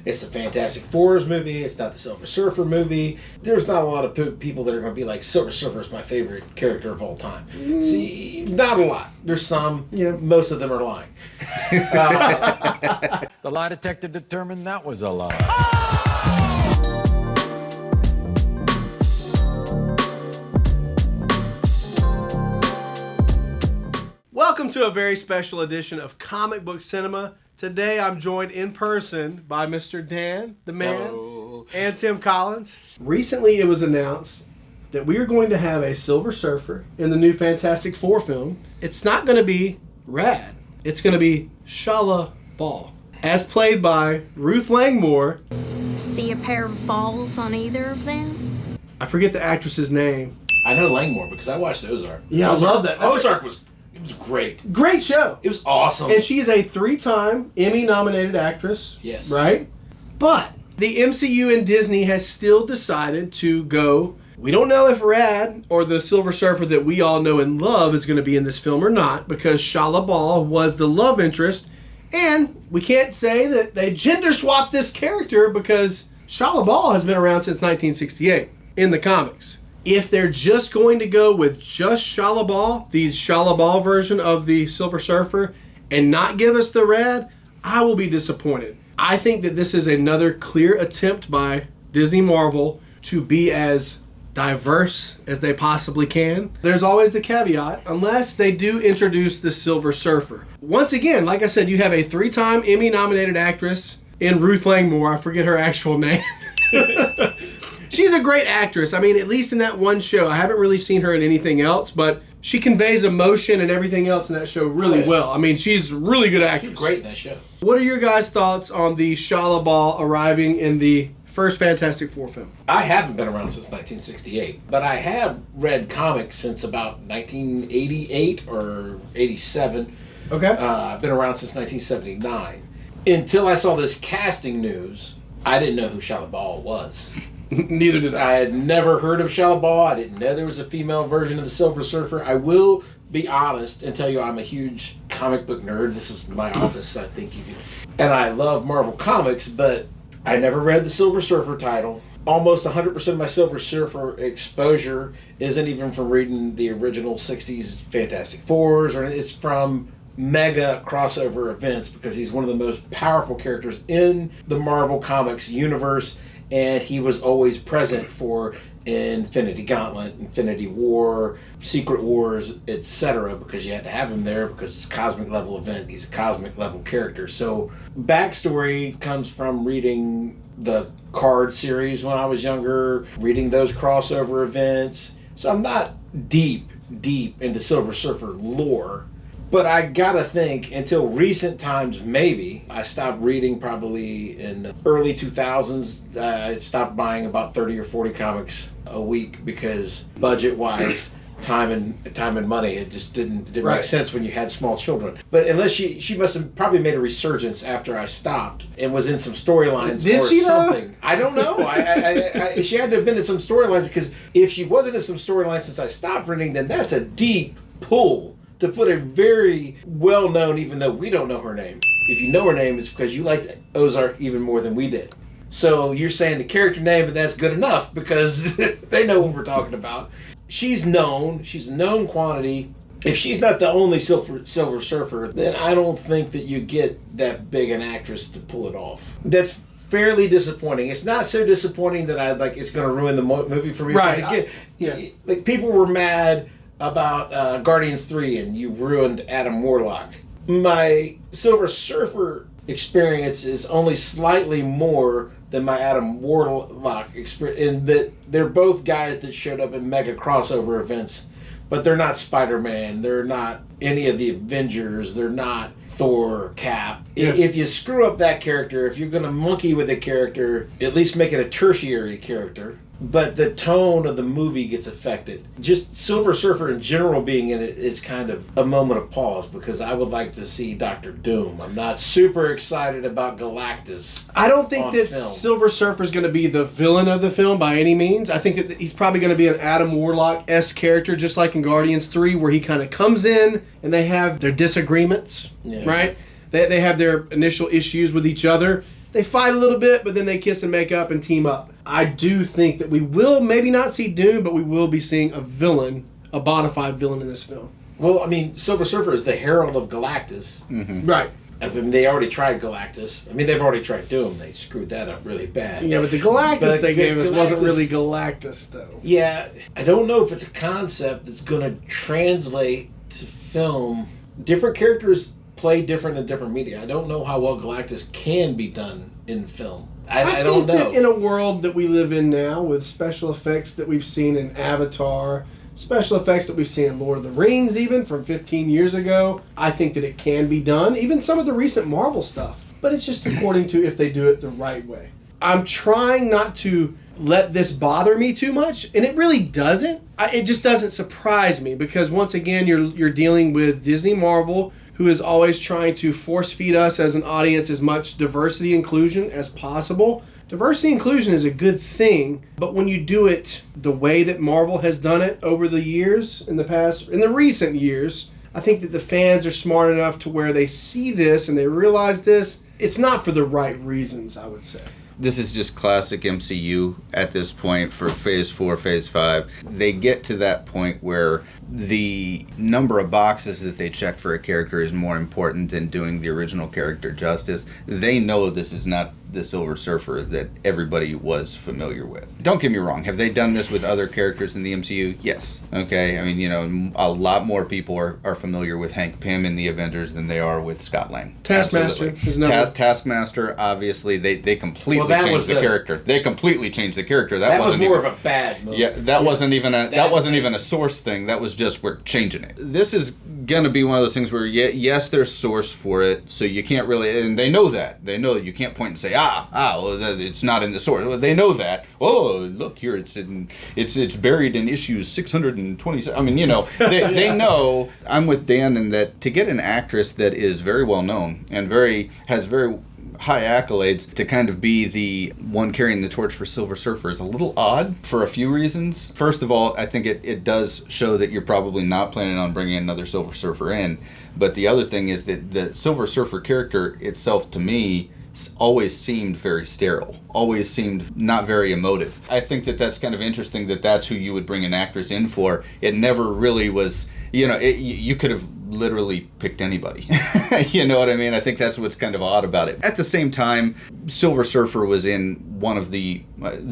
It's the Fantastic Fours movie. It's not the Silver Surfer movie. There's not a lot of people that are going to be like, Silver Surfer is my favorite character of all time. See, not a lot. There's some. Yeah. Most of them are lying. The lie detector determined that was a lie. Welcome to a very special edition of Comic Book Cinema. Today I'm joined in person by Mr. Dan, the man, and Tim Collins. Recently it was announced that we are going to have a Silver Surfer in the new Fantastic Four film. It's not going to be Rad. It's going to be Shala Ball, as played by Ruth Langmore. See a pair of balls on either of them? I forget the actress's name. I know Langmore because I watched Ozark. Yeah, Ozark. I love that. Ozark was great. Great show. It was awesome. And she is a 3-time Emmy-nominated actress. Yes. Right? But the MCU and Disney has still decided to go. We don't know if Rad or the Silver Surfer that we all know and love is going to be in this film or not, because Shala Ball was the love interest. And we can't say that they gender swapped this character because Shala Ball has been around since 1968 in the comics. If they're just going to go with just Shala Ball, the Shala Ball version of the Silver Surfer, and not give us the Rad, I will be disappointed. I think that this is another clear attempt by Disney Marvel to be as diverse as they possibly can. There's always the caveat, unless they do introduce the Silver Surfer. Once again, like I said, you have a 3-time Emmy-nominated actress in Ruth Langmore. I forget her actual name. She's a great actress. I mean, at least in that one show. I haven't really seen her in anything else, but she conveys emotion and everything else in that show really well. I mean, she's a really good actress. She's great in that show. What are your guys' thoughts on the Shala Ball arriving in the first Fantastic Four film? I haven't been around since 1968, but I have read comics since about 1988 or 87. Okay. I've been around since 1979. Until I saw this casting news, I didn't know who Shala Ball was. Neither did I. I had never heard of Shala Ball. I didn't know there was a female version of the Silver Surfer. I will be honest and tell you I'm a huge comic book nerd. This is my office, I think you can. And I love Marvel Comics, but I never read the Silver Surfer title. Almost 100% of my Silver Surfer exposure isn't even from reading the original 60s Fantastic Fours, or it's from mega crossover events, because he's one of the most powerful characters in the Marvel Comics universe. And he was always present for Infinity Gauntlet, Infinity War, Secret Wars, etc. because you had to have him there because it's a cosmic level event. He's a cosmic level character. So backstory comes from reading the card series when I was younger, reading those crossover events. So I'm not deep into Silver Surfer lore. But I gotta think, until recent times, maybe, I stopped reading probably in the early 2000s. I stopped buying about 30 or 40 comics a week because budget-wise, time and money, it just didn't make sense when you had small children. But unless she must have probably made a resurgence after I stopped and was in some storylines or something. I don't know. I she had to have been in some storylines, because if she wasn't in some storylines since I stopped reading, then that's a deep pull to put a very well-known, even though we don't know her name. If you know her name, it's because you liked Ozark even more than we did. So you're saying the character name, and that's good enough because they know what we're talking about. She's known. She's a known quantity. If she's not the only Silver Surfer, then I don't think that you get that big an actress to pull it off. That's fairly disappointing. It's not so disappointing that it's going to ruin the movie for me. Right. Again, people were mad about Guardians 3 and you ruined Adam Warlock. My Silver Surfer experience is only slightly more than my Adam Warlock experience, in that they're both guys that showed up in mega crossover events, but they're not Spider-Man, they're not any of the Avengers, they're not Thor, Cap. Yeah. If you screw up that character, if you're going to monkey with a character, at least make it a tertiary character. But the tone of the movie gets affected. Just Silver Surfer in general being in it is kind of a moment of pause, because I would like to see Dr. Doom. I'm not super excited about Galactus. I don't think that Silver Surfer is going to be the villain of the film by any means. I think that he's probably going to be an Adam Warlock-esque character, just like in Guardians 3, where he kind of comes in and they have their disagreements, right? They have their initial issues with each other. They fight a little bit, but then they kiss and make up and team up. I do think that we will maybe not see Doom, but we will be seeing a villain, a bona fide villain in this film. Well, I mean, Silver Surfer is the herald of Galactus. Mm-hmm. Right. I mean, they already tried Galactus. I mean, they've already tried Doom. They screwed that up really bad. Yeah, but the Galactus But they gave us wasn't Galactus- really Galactus, though. Yeah, I don't know if it's a concept that's going to translate to film. Different characters play different in different media. I don't know how well Galactus can be done in film. I don't think know. that in a world that we live in now, with special effects that we've seen in Avatar, special effects that we've seen in Lord of the Rings, even from 15 years ago, I think that it can be done. Even some of the recent Marvel stuff. But it's just according to if they do it the right way. I'm trying not to let this bother me too much, and it really doesn't. It just doesn't surprise me, because once again, you're dealing with Disney Marvel, who is always trying to force feed us as an audience as much diversity inclusion as possible. Diversity inclusion is a good thing, but when you do it the way that Marvel has done it over the years, in the recent years, I think that the fans are smart enough to where they see this and they realize this. It's not for the right reasons, I would say. This is just classic MCU at this point for Phase 4, Phase 5. They get to that point where the number of boxes that they check for a character is more important than doing the original character justice. They know this is not the Silver Surfer that everybody was familiar with. Don't get me wrong. Have they done this with other characters in the MCU? Yes. Okay. I mean, you know, a lot more people are familiar with Hank Pym in the Avengers than they are with Scott Lang. Taskmaster is another. Taskmaster, obviously, they completely Well, that changed was the character. They completely changed the character. That was wasn't more even, of a bad movie. Yeah, that wasn't even a source thing. That was just we're changing it. This is gonna be one of those things where yes, there's source for it, so you can't really, and they know that. They know that you can't point and say well, it's not in the source. Well, they know that. Oh, look here, it's buried in issues 620. I mean, you know, they know. I'm with Dan in that to get an actress that is very well known and has very high accolades to kind of be the one carrying the torch for Silver Surfer is a little odd for a few reasons. First of all, I think it does show that you're probably not planning on bringing another Silver Surfer in. But the other thing is that the Silver Surfer character itself, to me, always seemed very sterile, always seemed not very emotive. I think that that's kind of interesting that that's who you would bring an actress in for. It never really was, you know, you could have literally picked anybody. You know what I mean? I think that's what's kind of odd about it. At the same time, Silver Surfer was in one of the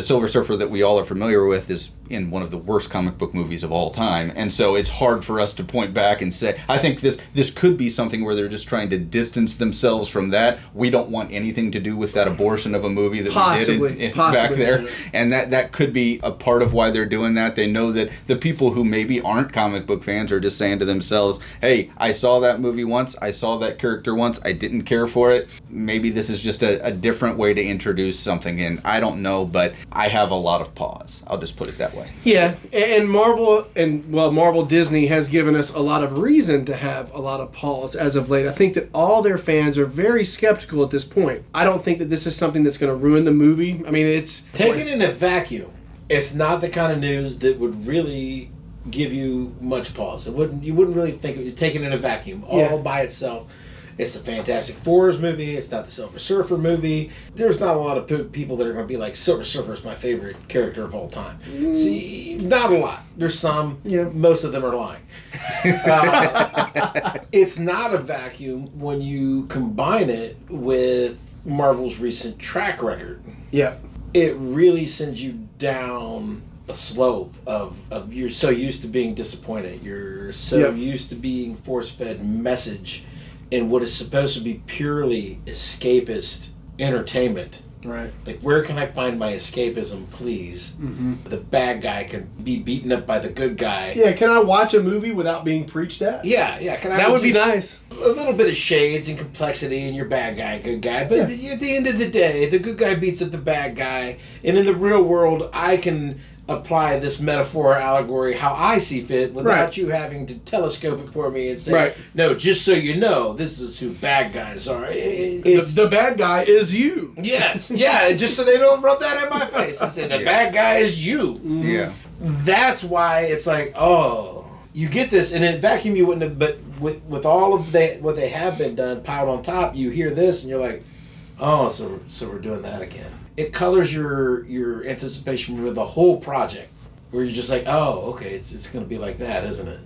Silver Surfer that we all are familiar with is in one of the worst comic book movies of all time. And so it's hard for us to point back and say, I think this could be something where they're just trying to distance themselves from that. We don't want anything to do with that abortion of a movie that we did back there. And that could be a part of why they're doing that. They know that the people who maybe aren't comic book fans are just saying to themselves, hey, I saw that movie once, I saw that character once, I didn't care for it. Maybe this is just a different way to introduce something in. I don't know, but I have a lot of pause. I'll just put it that way. Yeah, and Marvel Disney has given us a lot of reason to have a lot of pause as of late. I think that all their fans are very skeptical at this point. I don't think that this is something that's going to ruin the movie. I mean, it's taken in a vacuum. It's not the kind of news that would really give you much pause. You wouldn't really think of it taken in a vacuum all by itself. It's the Fantastic Fours movie. It's not the Silver Surfer movie. There's not a lot of people that are going to be like, Silver Surfer is my favorite character of all time. See, not a lot. There's some. Yeah. Most of them are lying. It's not a vacuum when you combine it with Marvel's recent track record. Yeah. It really sends you down a slope of you're so used to being disappointed. You're so used to being force-fed message in what is supposed to be purely escapist entertainment. Right. Like, where can I find my escapism, please? Mm-hmm. The bad guy can be beaten up by the good guy. Yeah, can I watch a movie without being preached at? Yeah. That would be nice. A little bit of shades and complexity in your bad guy, good guy. But at the end of the day, the good guy beats up the bad guy. And in the real world, I can apply this metaphor or allegory how I see fit without you having to telescope it for me and say, no, just so you know, this is who bad guys are. The bad guy is you. Yes, just so they don't rub that in my face and say, the bad guy is you. Mm-hmm. Yeah. That's why it's like, oh, you get this, and in a vacuum you wouldn't have, but with all of what they have been done piled on top, you hear this and you're like, Oh, so we're doing that again. It colors your anticipation for the whole project, where you're just like, oh, okay, it's going to be like that, isn't it?